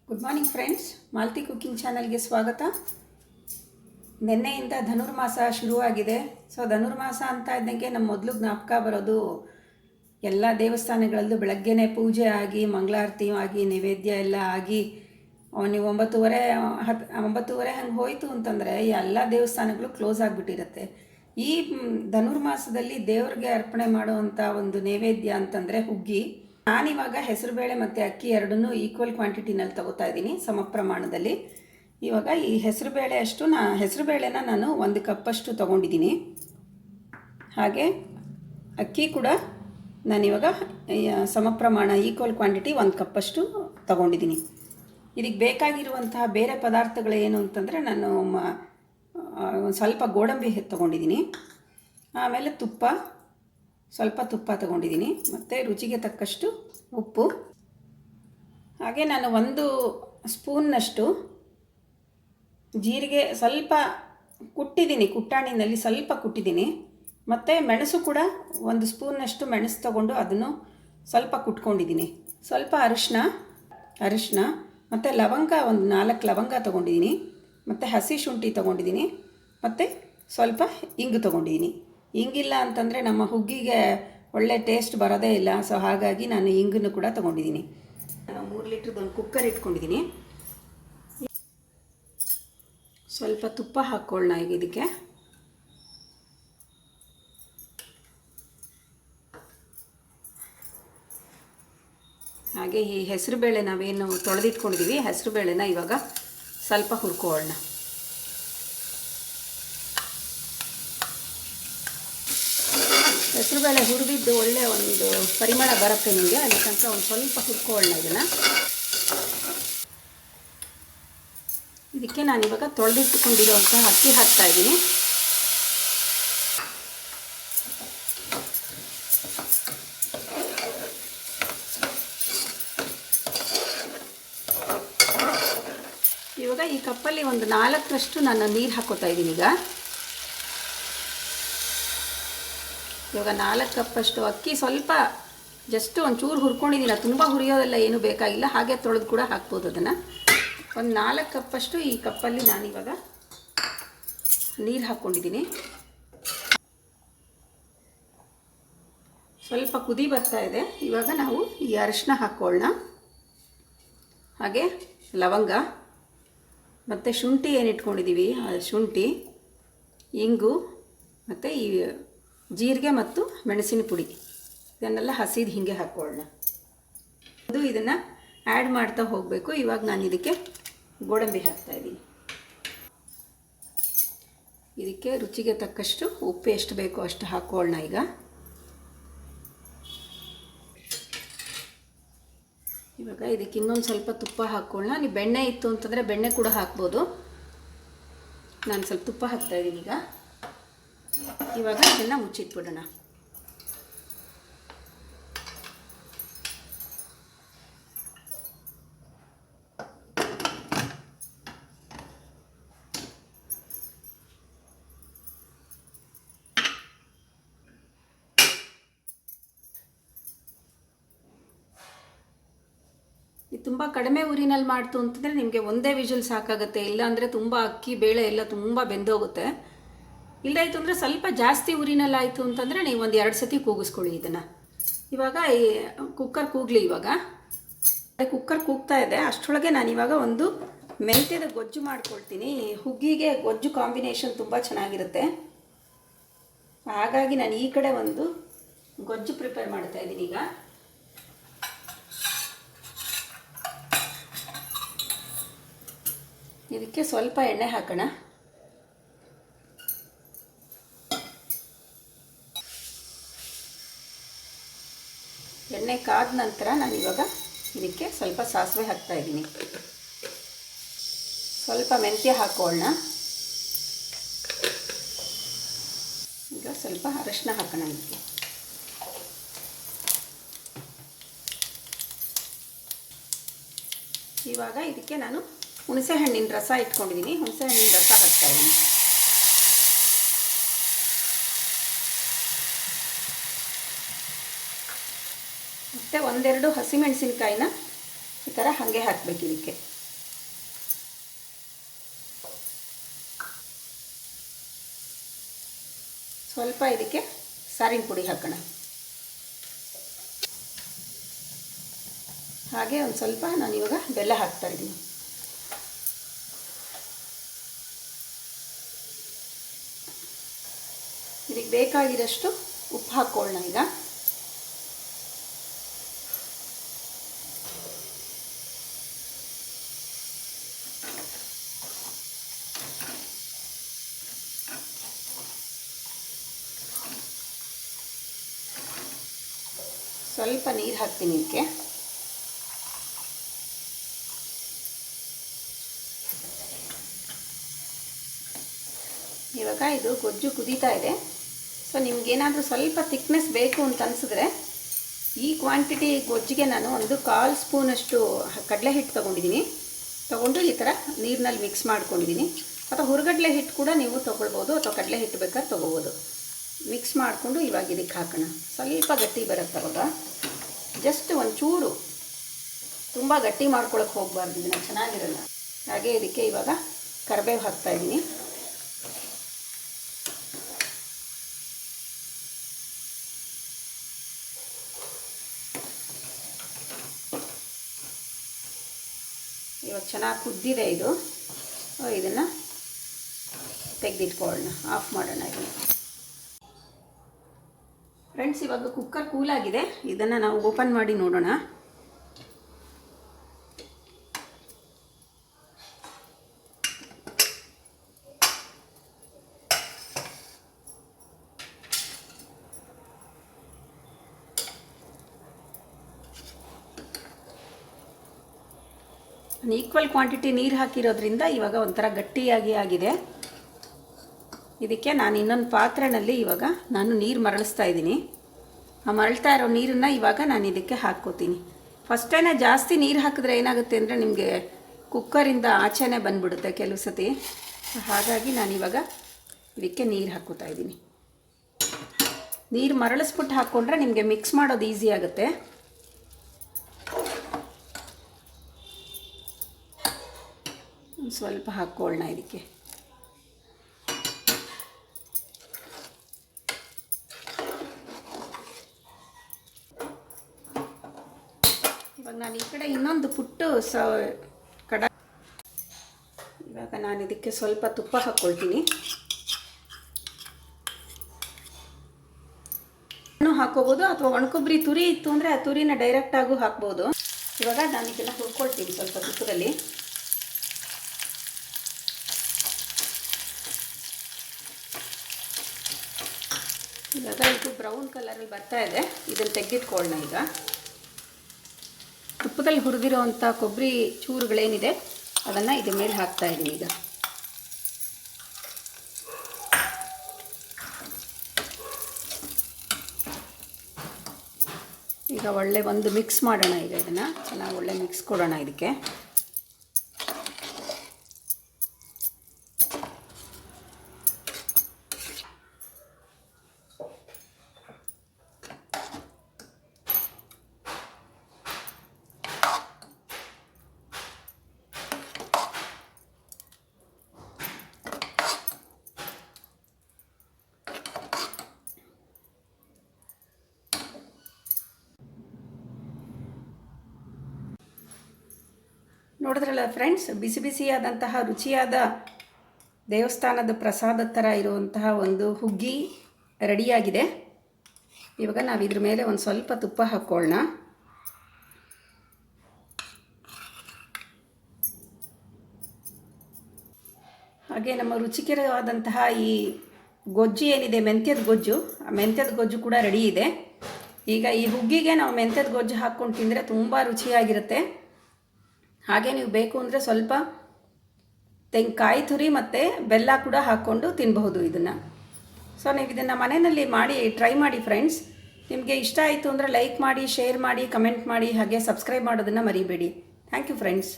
Good morning friends, Malti cooking ಚಾನಲ್ಗೆ ಸ್ವಾಗತ. ನಿನ್ನೆಯಿಂದ ಧನುರ್ಮಾಸ ಶುರುವಾಗಿದೆ. ಸೊ ಧನುರ್ಮಾಸ ಅಂತ ಇದ್ದಂಗೆ ನಮ್ಮ ಮೊದಲು ಜ್ಞಾಪಕ ಬರೋದು ಎಲ್ಲ ದೇವಸ್ಥಾನಗಳಲ್ಲೂ ಬೆಳಗ್ಗೆನೇ ಪೂಜೆ ಆಗಿ ಮಂಗಳಾರತಿ ಆಗಿ ನೈವೇದ್ಯ ಎಲ್ಲ ಆಗಿ ನೀವು 9:30 ಹಂಗೆ ಹೋಯಿತು ಅಂತಂದರೆ ಎಲ್ಲ ದೇವಸ್ಥಾನಗಳು ಕ್ಲೋಸ್ ಆಗಿಬಿಟ್ಟಿರುತ್ತೆ. ಈ ಧನುರ್ಮಾಸದಲ್ಲಿ ದೇವ್ರಿಗೆ ಅರ್ಪಣೆ ಮಾಡುವಂಥ ಒಂದು ನೈವೇದ್ಯ ಅಂತಂದರೆ ಹುಗ್ಗಿ. ನಾನಿವಾಗ ಹೆಸರುಬೇಳೆ ಮತ್ತು ಅಕ್ಕಿ ಎರಡನ್ನೂ ಈಕ್ವಲ್ ಕ್ವಾಂಟಿಟಿನಲ್ಲಿ ತೊಗೋತಾ ಇದ್ದೀನಿ, ಸಮ ಪ್ರಮಾಣದಲ್ಲಿ. ಇವಾಗ ಈ ಹೆಸರುಬೇಳೆನ ನಾನು 1 ಕಪ್ಪಷ್ಟು ತೊಗೊಂಡಿದ್ದೀನಿ. ಹಾಗೆ ಅಕ್ಕಿ ಕೂಡ ನಾನಿವಾಗ ಸಮ ಪ್ರಮಾಣ ಈಕ್ವಲ್ ಕ್ವಾಂಟಿಟಿ 1 ಕಪ್ಪಷ್ಟು ತೊಗೊಂಡಿದ್ದೀನಿ. ಇದಕ್ಕೆ ಬೇಕಾಗಿರುವಂತಹ ಬೇರೆ ಪದಾರ್ಥಗಳು ಏನು ಅಂತಂದರೆ, ನಾನು ಸ್ವಲ್ಪ ಗೋಡಂಬಿ ತೊಗೊಂಡಿದ್ದೀನಿ, ಆಮೇಲೆ ಸ್ವಲ್ಪ ತುಪ್ಪ ತೊಗೊಂಡಿದ್ದೀನಿ, ಮತ್ತು ರುಚಿಗೆ ತಕ್ಕಷ್ಟು ಉಪ್ಪು. ಹಾಗೆ ನಾನು 1 ಸ್ಪೂನ್ನಷ್ಟು ಜೀರಿಗೆ ಸ್ವಲ್ಪ ಕುಟ್ಟಾಣಿನಲ್ಲಿ ಸ್ವಲ್ಪ ಕುಟ್ಟಿದ್ದೀನಿ. ಮತ್ತು ಮೆಣಸು ಕೂಡ 1 ಸ್ಪೂನ್ನಷ್ಟು ಮೆಣಸು ತೊಗೊಂಡು ಅದನ್ನು ಸ್ವಲ್ಪ ಕುಟ್ಕೊಂಡಿದ್ದೀನಿ. ಸ್ವಲ್ಪ ಅರಿಶಿನ ಮತ್ತು ಲವಂಗ, 4 ಲವಂಗ ತೊಗೊಂಡಿದ್ದೀನಿ, ಮತ್ತು ಹಸಿ ಶುಂಠಿ ತೊಗೊಂಡಿದ್ದೀನಿ, ಮತ್ತು ಸ್ವಲ್ಪ ಇಂಗು ತೊಗೊಂಡಿದ್ದೀನಿ. ಇಂಗಿಲ್ಲ ಅಂತಂದರೆ ನಮ್ಮ ಹುಗ್ಗಿಗೆ ಒಳ್ಳೆ ಟೇಸ್ಟ್ ಬರೋದೇ ಇಲ್ಲ. ಸೊ ಹಾಗಾಗಿ ನಾನು ಇಂಗನ್ನು ಕೂಡ ತೊಗೊಂಡಿದ್ದೀನಿ. ನಾನು 3 ಲೀಟ್ರದ್ದು ಒಂದು ಕುಕ್ಕರ್ ಇಟ್ಕೊಂಡಿದ್ದೀನಿ. ಸ್ವಲ್ಪ ತುಪ್ಪ ಹಾಕ್ಕೊಳ್ಳೋಣ ಈಗ ಇದಕ್ಕೆ. ಹಾಗೆ ಈ ಹೆಸರುಬೇಳೆ ನಾವೇನು ತೊಳೆದಿಟ್ಕೊಂಡಿದ್ದೀವಿ, ಹೆಸರುಬೇಳೆನ ಇವಾಗ ಸ್ವಲ್ಪ ಹುರ್ಕೊಳ್ಳೋಣ. ಹೆಸರುಬೇಳೆ ಹುರಿದಿದ್ದು ಒಳ್ಳೆ ಒಂದು ಪರಿಮಳ ಬರುತ್ತೆ ನಿಮಗೆ, ಅಲ್ಲಿ ತನಕ ಒಂದು ಸ್ವಲ್ಪ ಹುರ್ಕೊಳ್ಳೋಣ ಇದನ್ನು. ಇದಕ್ಕೆ ನಾನಿವಾಗ ತೊಳೆದಿಟ್ಟುಕೊಂಡಿರುವಂಥ ಅಕ್ಕಿ ಹಾಕ್ತಾಯಿದ್ದೀನಿ. ಇವಾಗ ಈ ಕಪ್ಪಲ್ಲಿ ಒಂದು 4ರಷ್ಟು ನಾನು ನೀರು ಹಾಕೋತಾ ಇದ್ದೀನಿ. ಇವಾಗ 4 ಕಪ್ಪಷ್ಟು ಅಕ್ಕಿ, ಸ್ವಲ್ಪ ಜಸ್ಟ್ ಒಂಚೂರು ಹುರ್ಕೊಂಡಿದ್ದೀನಿ, ತುಂಬ ಹುರಿಯೋದೆಲ್ಲ ಏನೂ ಬೇಕಾಗಿಲ್ಲ, ಹಾಗೆ ತೊಳೆದು ಕೂಡ ಹಾಕ್ಬೋದು ಅದನ್ನು. ಒಂದು 4 ಕಪ್ಪಷ್ಟು ಈ ಕಪ್ಪಲ್ಲಿ ನಾನಿವಾಗ ನೀರು ಹಾಕ್ಕೊಂಡಿದ್ದೀನಿ. ಸ್ವಲ್ಪ ಕುದಿ ಬರ್ತಾ ಇದೆ. ಇವಾಗ ನಾವು ಈ ಅರಿಶಿನ ಹಾಕ್ಕೊಳ್ಳೋಣ, ಹಾಗೆ ಲವಂಗ ಮತ್ತು ಶುಂಠಿ ಏನು ಇಟ್ಕೊಂಡಿದ್ದೀವಿ ಶುಂಠಿ, ಇಂಗು ಮತ್ತು ಈ ಜೀರಿಗೆ ಮತ್ತು ಮೆಣಸಿನ ಪುಡಿ, ಇದನ್ನೆಲ್ಲ ಹಸಿದು ಹೀಗೆ ಹಾಕ್ಕೊಳ್ಳೋಣ. ಇದನ್ನು ಆ್ಯಡ್ ಮಾಡ್ತಾ ಹೋಗಬೇಕು. ಇವಾಗ ನಾನು ಇದಕ್ಕೆ ಗೋಡಂಬಿ ಹಾಕ್ತಾಯಿದ್ದೀನಿ. ಇದಕ್ಕೆ ರುಚಿಗೆ ತಕ್ಕಷ್ಟು ಉಪ್ಪು ಎಷ್ಟು ಬೇಕೋ ಅಷ್ಟು ಹಾಕ್ಕೊಳ್ಳೋಣ. ಇವಾಗ ಇದಕ್ಕೆ ಇನ್ನೊಂದು ಸ್ವಲ್ಪ ತುಪ್ಪ ಹಾಕ್ಕೊಳ್ಳೋಣ. ನೀವು ಬೆಣ್ಣೆ ಇತ್ತು ಅಂತಂದರೆ ಬೆಣ್ಣೆ ಕೂಡ ಹಾಕ್ಬೋದು. ನಾನು ಸ್ವಲ್ಪ ತುಪ್ಪ ಹಾಕ್ತಾಯಿದ್ದೀನಿ. ಇವಾಗ ಇದನ್ನು ಮುಚ್ಚಿಟ್ಬಿಡೋಣ. ಇದು ತುಂಬ ಕಡಿಮೆ ಉರಿನಲ್ಲಿ ಮಾಡ್ತು ಅಂತಂದರೆ ನಿಮಗೆ ಒಂದೇ ವಿಷಲ್ ಸಾಕಾಗುತ್ತೆ. ಇಲ್ಲಾಂದರೆ ತುಂಬ ಅಕ್ಕಿ ಬೇಳೆ ಎಲ್ಲ ತುಂಬ ಬೆಂದೋಗುತ್ತೆ. ಇಲ್ಲಾಯಿತು ಅಂದರೆ ಸ್ವಲ್ಪ ಜಾಸ್ತಿ ಉರಿನಲ್ಲಾಯಿತು ಅಂತಂದರೆ ನೀವು ಒಂದು 2 ಸತಿ ಕೂಗಿಸ್ಕೊಳ್ಳಿ ಇದನ್ನು. ಇವಾಗ ಈ ಕುಕ್ಕರ್ ಕೂಗಲಿ. ಇವಾಗ ಕುಕ್ಕರ್ ಕೂಗ್ತಾ ಇದೆ, ಅಷ್ಟರೊಳಗೆ ನಾನಿವಾಗ ಒಂದು ಮೆಂತ್ಯದ ಗೊಜ್ಜು ಮಾಡ್ಕೊಳ್ತೀನಿ. ಹುಗ್ಗಿಗೆ ಗೊಜ್ಜು ಕಾಂಬಿನೇಷನ್ ತುಂಬ ಚೆನ್ನಾಗಿರುತ್ತೆ. ಹಾಗಾಗಿ ನಾನು ಈ ಕಡೆ ಒಂದು ಗೊಜ್ಜು ಪ್ರಿಪೇರ್ ಮಾಡ್ತಾ ಇದ್ದೀನಿ. ಇದಕ್ಕೆ ಸ್ವಲ್ಪ ಎಣ್ಣೆ ಹಾಕೋಣ. ಎಣ್ಣೆ ಕಾದ ನಂತರ ನಾನಿವಾಗ ಇದಕ್ಕೆ ಸ್ವಲ್ಪ ಸಾಸಿವೆ ಹಾಕ್ತಾಯಿದ್ದೀನಿ, ಸ್ವಲ್ಪ ಮೆಂತ್ಯ ಹಾಕ್ಕೊಳ್ಳೋಣ. ಈಗ ಸ್ವಲ್ಪ ಅರಿಶಿನ ಹಾಕೋಣ ಇದಕ್ಕೆ. ಇವಾಗ ಇದಕ್ಕೆ ನಾನು ಹುಣಸೆಹಣ್ಣಿನ ರಸ ಇಟ್ಕೊಂಡಿದ್ದೀನಿ, ಹುಣಸೆಹಣ್ಣಿನ ರಸ ಹಾಕ್ತಾಯಿದ್ದೀನಿ. ಮತ್ತು 1-2 ಹಸಿಮೆಣಸಿನ್ಕಾಯಿನ ಈ ಥರ ಹಾಗೆ ಹಾಕಬೇಕು ಇದಕ್ಕೆ. ಸ್ವಲ್ಪ ಇದಕ್ಕೆ ಸಾರಿನ ಪುಡಿ ಹಾಕೋಣ. ಹಾಗೆ ಒಂದು ಸ್ವಲ್ಪ ನಾನು ಇವಾಗ ಬೆಲ್ಲ ಹಾಕ್ತಾಯಿದ್ದೀನಿ. ಇದಕ್ಕೆ ಬೇಕಾಗಿರೋಷ್ಟು ಉಪ್ಪು ಹಾಕ್ಕೊಳ್ಳೋಣ. ಈಗ ಸ್ವಲ್ಪ ನೀರು ಹಾಕ್ತೀನಿ ಇದಕ್ಕೆ. ಇವಾಗ ಇದು ಗೊಜ್ಜು ಕುದೀತಾ ಇದೆ. ಸೊ ನಿಮಗೇನಾದರೂ ಸ್ವಲ್ಪ ಥಿಕ್ನೆಸ್ ಬೇಕು ಅಂತ ಅನಿಸಿದ್ರೆ ಈ ಕ್ವಾಂಟಿಟಿ ಗೊಜ್ಜಿಗೆ ನಾನು ಒಂದು 1/4 ಸ್ಪೂನಷ್ಟು ಕಡಲೆ ಹಿಟ್ಟು ತೊಗೊಂಡು ಈ ಥರ ನೀರಿನಲ್ಲಿ ಮಿಕ್ಸ್ ಮಾಡ್ಕೊಂಡಿದ್ದೀನಿ. ಅಥವಾ ಹುರುಗಡಲೆ ಹಿಟ್ಟು ಕೂಡ ನೀವು ತೊಗೊಳ್ಬೋದು, ಅಥವಾ ಕಡಲೆ ಹಿಟ್ಟು ಬೇಕಾದ್ರೆ ತೊಗೋಬೋದು. ಮಿಕ್ಸ್ ಮಾಡಿಕೊಂಡು ಇವಾಗ ಇದಕ್ಕೆ ಹಾಕೋಣ. ಸ್ವಲ್ಪ ಗಟ್ಟಿ ಬರುತ್ತೆ ಅವಾಗ. ಜಸ್ಟ್ ಒಂಚೂರು, ತುಂಬ ಗಟ್ಟಿ ಮಾಡ್ಕೊಳಕ್ಕೆ ಹೋಗಬಾರ್ದು, ಇದನ್ನು ಚೆನ್ನಾಗಿರಲ್ಲ. ಹಾಗೆ ಇದಕ್ಕೆ ಇವಾಗ ಕರಿಬೇವು ಹಾಕ್ತಾಯಿದ್ದೀನಿ. ಇವಾಗ ಚೆನ್ನಾಗಿ ಕುದ್ದಿದೆ ಇದು. ಇದನ್ನು ತೆಗೆದಿಟ್ಕೊಳ್ಳೋಣ, ಆಫ್ ಮಾಡೋಣ ಇದನ್ನು. ಫ್ರೆಂಡ್ಸ್, ಇವಾಗ ಕುಕ್ಕರ್ ಕೂಲಾಗಿದೆ. ಇದನ್ನು ನಾವು ಓಪನ್ ಮಾಡಿ ನೋಡೋಣ. ಈಕ್ವಲ್ ಕ್ವಾಂಟಿಟಿ ನೀರು ಹಾಕಿರೋದ್ರಿಂದ ಇವಾಗ ಒಂಥರ ಗಟ್ಟಿಯಾಗಿ ಆಗಿದೆ. ಇದಕ್ಕೆ ನಾನು ಇನ್ನೊಂದು ಪಾತ್ರೆಯಲ್ಲಿ ಇವಾಗ ನಾನು ನೀರು ಮರಳಿಸ್ತಾ ಇದ್ದೀನಿ. ಆ ಮರಳ್ತಾ ಇರೋ ನೀರನ್ನು ಇವಾಗ ನಾನು ಇದಕ್ಕೆ ಹಾಕ್ಕೋತೀನಿ. ಫಸ್ಟೇನೆ ಜಾಸ್ತಿ ನೀರು ಹಾಕಿದ್ರೆ ಏನಾಗುತ್ತೆ ಅಂದರೆ ನಿಮಗೆ ಕುಕ್ಕರಿಂದ ಆಚೆನೇ ಬಂದುಬಿಡುತ್ತೆ ಕೆಲವು ಸತಿ. ಹಾಗಾಗಿ ನಾನಿವಾಗ ಇದಕ್ಕೆ ನೀರು ಹಾಕ್ಕೋತಾ ಇದ್ದೀನಿ. ನೀರು ಮರಳಿಸ್ಬಿಟ್ಟು ಹಾಕ್ಕೊಂಡ್ರೆ ನಿಮಗೆ ಮಿಕ್ಸ್ ಮಾಡೋದು ಈಸಿ ಆಗುತ್ತೆ. ಸ್ವಲ್ಪ ಹಾಕ್ಕೊಳ್ಳೋಣ ಇದಕ್ಕೆ. ಇವಾಗ ನಾನು ಈ ಕಡೆ ಇನ್ನೊಂದು ಪುಟ್ಟು ಇವಾಗ ನಾನು ಇದಕ್ಕೆ ಸ್ವಲ್ಪ ತುಪ್ಪ ಹಾಕ್ಕೊಳ್ತೀನಿ. ಹಾಕ್ಕೋಬೋದು, ಅಥವಾ ಒಣಕೊಬ್ಬರಿ ತುರಿ ಇತ್ತು ಅಂದರೆ ಆ ತುರಿನ ಡೈರೆಕ್ಟಾಗೂ ಹಾಕ್ಬೋದು. ಇವಾಗ ನಾನು ಇದನ್ನು ಹುರ್ಕೊಳ್ತೀನಿ ಸ್ವಲ್ಪ ತುಪ್ಪದಲ್ಲಿ. ಇವಾಗ ಇದು ಬ್ರೌನ್ ಕಲರಲ್ಲಿ ಬರ್ತಾ ಇದೆ. ಇದನ್ನು ತೆಗೆದಿಟ್ಕೊಳ್ಳೋಣ. ಈಗ ತುಪ್ಪದಲ್ಲಿ ಹುರಿದಿರೋವಂಥ ಕೊಬ್ಬರಿ ಚೂರುಗಳೇನಿದೆ ಅದನ್ನು ಇದ್ರ ಮೇಲೆ ಹಾಕ್ತಾ ಇದ್ದೀನಿ. ಈಗ ಒಳ್ಳೆ ಒಂದು ಮಿಕ್ಸ್ ಮಾಡೋಣ. ಈಗ ಇದನ್ನು ಚೆನ್ನಾಗಿ ಒಳ್ಳೆ ಮಿಕ್ಸ್ ಕೊಡೋಣ ಇದಕ್ಕೆ. ನೋಡಿದ್ರಲ್ಲ ಫ್ರೆಂಡ್ಸ್, ಬಿಸಿ ಬಿಸಿಯಾದಂತಹ ರುಚಿಯಾದ ದೇವಸ್ಥಾನದ ಪ್ರಸಾದದ ಥರ ಇರುವಂತಹ ಒಂದು ಹುಗ್ಗಿ ರೆಡಿಯಾಗಿದೆ. ಇವಾಗ ನಾವು ಇದ್ರ ಮೇಲೆ ಒಂದು ಸ್ವಲ್ಪ ತುಪ್ಪ ಹಾಕ್ಕೊಳ್ಳೋಣ. ಹಾಗೆ ನಮ್ಮ ರುಚಿಕರವಾದಂತಹ ಈ ಗೊಜ್ಜು ಏನಿದೆ, ಮೆಂತ್ಯದ ಗೊಜ್ಜು, ಆ ಮೆಂತ್ಯದ ಗೊಜ್ಜು ಕೂಡ ರೆಡಿ ಇದೆ. ಈಗ ಈ ಹುಗ್ಗಿಗೆ ನಾವು ಮೆಂತ್ಯದ ಗೊಜ್ಜು ಹಾಕ್ಕೊಂಡು ತಿಂದರೆ ತುಂಬ ರುಚಿಯಾಗಿರುತ್ತೆ. ಹಾಗೆ ನೀವು ಬೇಕು ಅಂದರೆ ಸ್ವಲ್ಪ ತೆಂಗಿನಕಾಯಿ ತುರಿ ಮತ್ತು ಬೆಲ್ಲ ಕೂಡ ಹಾಕ್ಕೊಂಡು ತಿನ್ನಬಹುದು ಇದನ್ನು. ಸೊ ನೀವು ಇದನ್ನು ಮನೆಯಲ್ಲಿ ಮಾಡಿ ಟ್ರೈ ಮಾಡಿ ಫ್ರೆಂಡ್ಸ್. ನಿಮಗೆ ಇಷ್ಟ ಆಯಿತು ಅಂದರೆ ಲೈಕ್ ಮಾಡಿ, ಶೇರ್ ಮಾಡಿ, ಕಮೆಂಟ್ ಮಾಡಿ, ಹಾಗೆ ಸಬ್ಸ್ಕ್ರೈಬ್ ಮಾಡೋದನ್ನು ಮರಿಬೇಡಿ. Thank you friends.